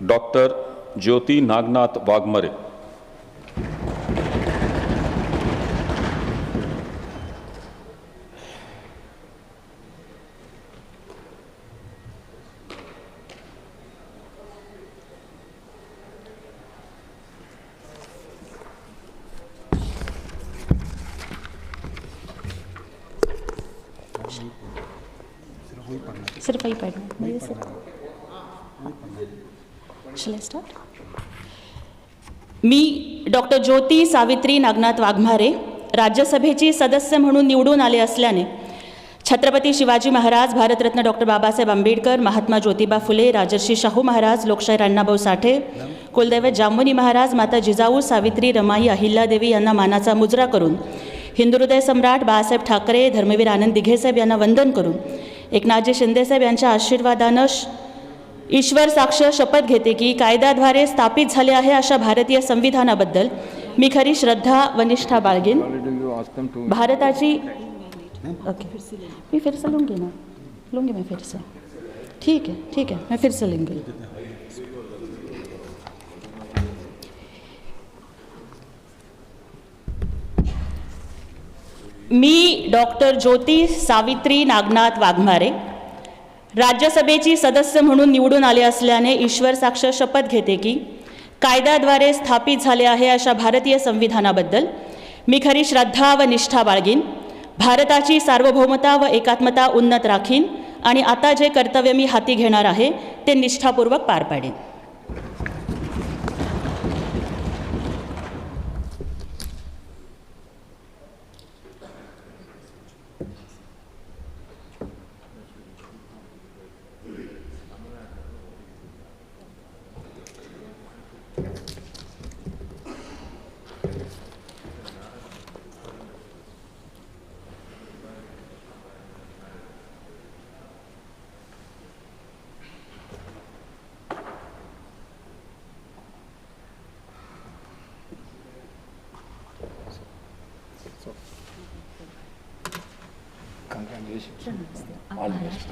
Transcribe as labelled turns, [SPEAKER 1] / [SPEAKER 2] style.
[SPEAKER 1] Doctor ज्योती नागनाथ वाघमारे,
[SPEAKER 2] सिर्फ वही पढ़ना है सर। Shall I start? मी डॉक्टर ज्योती सावित्री नागनाथ वाघमारे राज्यसभेची सदस्य म्हणून निवडून आले असल्याने छत्रपती शिवाजी महाराज, भारतरत्न डॉक्टर बाबासाहेब आंबेडकर, महात्मा ज्योतिबा फुले, राजर्षी शाहू महाराज, लोकशाहीर अण्णाभाऊ साठे, कुलदैवत जांभुनी महाराज, माता जिजाऊ, सावित्री, रमाई, अहिल्यादेवी यांना मानाचा मुजरा करून, हिंदुहृदय सम्राट बाळासाहेब ठाकरे, धर्मवीर आनंद दिघेसाहेब यांना वंदन करून, एकनाथजी शिंदेसाहेब यांच्या आशीर्वादानं ईश्वर साक्ष शपथ घेते की कायद्याद्वारे स्थापित झाले आहे अशा भारतीय संविधानाबद्दल मी खरी श्रद्धा व निष्ठा बाळगीन। भारताची ओके मैं फिर से लूँगी ना, लूँगी मैं फिर से, ठीक है मैं फिर से लूँगी। मी डॉक्टर ज्योती सावित्री नागनाथ वाघमारे राज्यसभेची सदस्य म्हणून निवडून आले असल्याने ईश्वर साक्ष शपथ घेते की कायद्याद्वारे स्थापित झाले आहे अशा भारतीय संविधानाबद्दल मी खरी श्रद्धा व निष्ठा बाळगीन। भारताची सार्वभौमता व एकात्मता उन्नत राखीन आणि आता जे कर्तव्य मी हाती घेणार आहे ते निष्ठापूर्वक पार पाडेन।
[SPEAKER 3] Congratulations. All the best.